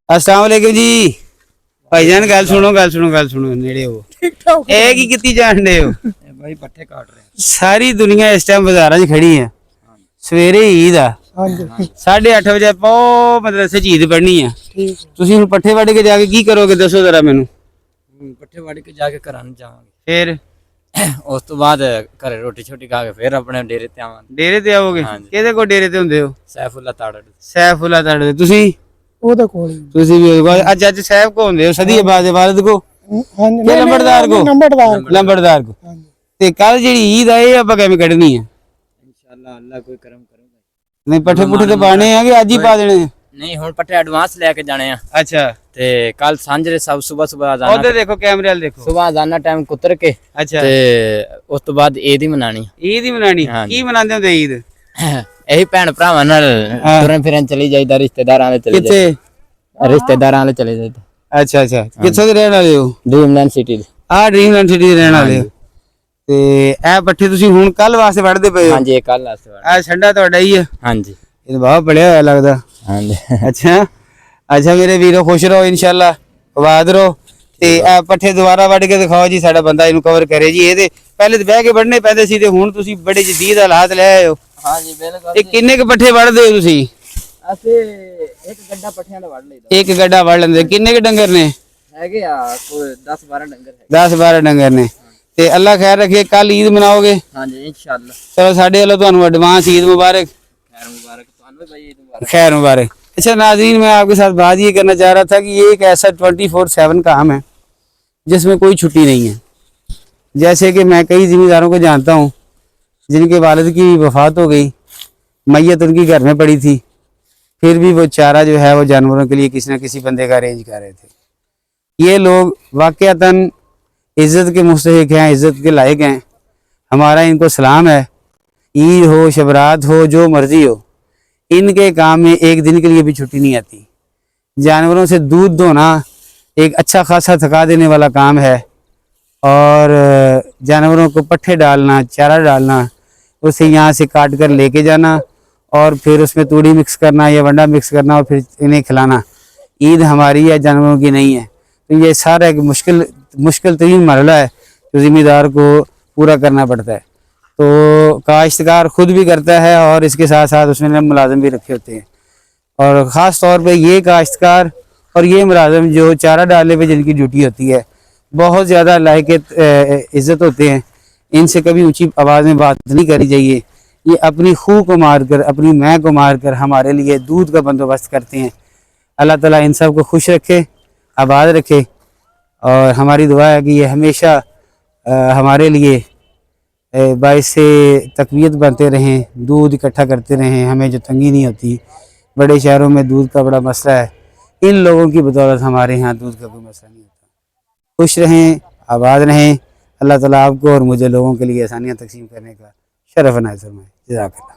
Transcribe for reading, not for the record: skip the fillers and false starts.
अस्सलाम वालेकुम जी भाईजान, गल सुनो नेड़े हो। की कितनी जान दे हो भाई पट्ठे काट रहे हैं। सारी दुनिया इस टाइम बाजारां च खड़ी है। सवेरे ईद आ 8:30 बजे पाओ मदरसे च ईद पढ़नी है। तुसीं हुण पट्ठे वड्ढ के जाके की करोगे दसो जरा मैनू। पट्ठे वड़ के जाके घर जावांगे, फिर उस तो बाद घरे रोटी छोटी खा के फिर अपने डेरे ते आवांगे। डेरे ते आओगे? हाँ जी। किहदे कोल डेरे ते हुंदे हो? सैफुल्ला ताड़ड़। सैफुल्ला ताड़े तुसीं ਉਹਦੇ ਕੋਲ ਹੀ तुसीं भी अज साहब को हुंदे हो सदीआबाद वालिद को ਹਾਂਜੀ के लंबड़दार को? ਨੰਬਰਦਾਰ लंबड़दार को। ते कल जेहड़ी ईद आई है आपां किवें कड्ढनी है? इंशाल्लाह अल्लाह कोई करम करूंगा। नहीं पट्ठे पुट्ठे ते पाने हैं कि अज ही पा देने? नहीं हुण पट्ठे एडवांस लेके जाने हैं अच्छा ते कल सांझरे सब सुबह उधर जाना, देखो कैमरे वाल देखो। सुबह जाना टाइम कुतर के अच्छा ते उस तो बाद ईद ही मनानी। ईद ही मनानी? हाँ की मनाते हो ईद? यही भैन भरावां नाल हाँ। तुरन फिरन चली जाईदा, रिश्तेदारां दे चली किथे? जाईदा, रिश्तेदारां दे चले जाईदा। अच्छा अच्छा किथों दे रहण वाले हो? ड्रीमलैंड सिटी दे। आ ड्रीमलैंड सिटी ਦੇ ਰਹਿਣ ਵਾਲੇ ਹੋ ਤੇ ਇਹ ਪੱਠੇ ਤੁਸੀਂ ਹੁਣ ਕੱਲ ਵਾਸਤੇ ਵੜਦੇ ਪਏ ਹੋ? ਹਾਂਜੀ ਕੱਲ ਆਸਤੇ ਵਾਲਾ। ਆ ਛੰਡਾ ਤੁਹਾਡਾ ਹੀ ਹੈ? ਹਾਂਜੀ ਇਹ ਬਾਹ ਪੜਿਆ ਹੋਇਆ ਲੱਗਦਾ। ਹਾਂਜੀ ਅੱਛਾ ਅੱਛਾ ਮੇਰੇ ਵੀਰੋ ਖੁਸ਼ ਰਹੋ ਇਨਸ਼ਾਅੱਲਾ, ਆਬਾਦ ਰਹੋ ਤੇ ਇਹ ਪੱਠੇ ਦੁਬਾਰਾ ਵੱਢ ਕੇ ਦਿਖਾਓ ਜੀ, ਸਾਡਾ ਬੰਦਾ ਇਹਨੂੰ ਕਵਰ ਕਰੇ ਜੀ। ਇਹਦੇ ਪਹਿਲੇ ਤੇ ਬਹਿ ਕੇ ਵੱਢਣੇ ਪੈਂਦੇ ਸੀ ਤੇ ਹੁਣ ਤੁਸੀਂ ਬੜੇ ਜਦੀਦ ਹਾਲਾਤ ਲੈ ਆਏ ਹੋ। ਹਾਂਜੀ ਬਿਲਕੁਲ। ਇਹ ਕਿੰਨੇ ਕੁ ਪੱਠੇ ਵੱਢਦੇ ਹੋ ਤੁਸੀਂ? ਅਸੀਂ ਇੱਕ ਗੱਡਾ ਪੱਠਿਆਂ ਦਾ ਵੜ ਲਈਦਾ। ਇੱਕ ਗੱਡਾ ਵੱਢ ਲੈਂਦੇ? ਕਿੰਨੇ ਕੁ ਡੰਗਰ ਨੇ? ਹੈਗੇ ਆ ਕੋਈ 10-12 ਡੰਗਰ ਹੈ। 10-12 ਡੰਗਰ ਨੇ ਤੇ ਅੱਲਾ ਖੈਰ ਰੱਖੇ। ਕੱਲ ਈਦ ਮਨਾਓਗੇ? ਹਾਂਜੀ इंशाल्लाह। चलो साढ़े वालों ਤੁਹਾਨੂੰ एडवांस ईद मुबारक। खैर मुबारक ਤੁਹਾਨੂੰ भाई ईद मुबारक। खैर मुबारक। अच्छा नाज़रीन, मैं आपके साथ बात ये करना चाह रहा था कि ये एक ऐसा 24/7 काम है जिसमें कोई छुट्टी नहीं है। जैसे कि मैं कई ज़िम्मेदारों को जानता हूँ जिनके वालिद की वफ़ात हो गई, मैयत उनकी घर में पड़ी थी, फिर भी वो चारा जो है वो जानवरों के लिए किसी न किसी बंदे का अरेंज कर रहे थे। ये लोग वाक़यातन इज़्ज़त के मुस्तहिक हैं, इज़्ज़त के लायक हैं। हमारा इनको सलाम है। ईद हो, शबरात हो, जो मर्ज़ी हो, इनके काम में एक दिन के लिए भी छुट्टी नहीं आती। जानवरों से दूध धोना एक अच्छा खासा थका देने वाला काम है और जानवरों को पट्ठे डालना, चारा डालना, उसे यहाँ से काट कर लेके जाना और फिर उसमें तूड़ी मिक्स करना या वंडा मिक्स करना और फिर इन्हें खिलाना। ईद हमारी है, जानवरों की नहीं है। तो ये सारा एक मुश्किल तरीन मरला है जो ज़िम्मेदार को पूरा करना पड़ता है। तो काश्तकार खुद भी करता है और इसके साथ साथ उसमें मुलाजिम भी रखे होते हैं। और ख़ास तौर पे ये काश्तकार और ये मुलाजिम जो चारा डालने पे जिनकी ड्यूटी होती है, बहुत ज़्यादा लायक इज़्ज़त होते हैं। इनसे कभी ऊंची आवाज़ में बात नहीं करी चाहिए। ये अपनी खूह को मार कर, अपनी मैं को मार कर हमारे लिए दूध का बंदोबस्त करते हैं। अल्लाह ताला इन सब को खुश रखे, आबाद रखे और हमारी दुआ है कि ये हमेशा हमारे लिए बाइस से तकवीत बनते रहें, दूध इकट्ठा करते रहें, हमें जो तंगी नहीं होती। बड़े शहरों में दूध का बड़ा मसला है, इन लोगों की बदौलत हमारे यहाँ दूध का कोई मसला नहीं होता। खुश रहें, आबाद रहें। अल्लाह ताला आपको और मुझे लोगों के लिए आसानियाँ तकसीम करने का शरफ अनायत फरमाए। जज़ाकल्लाह।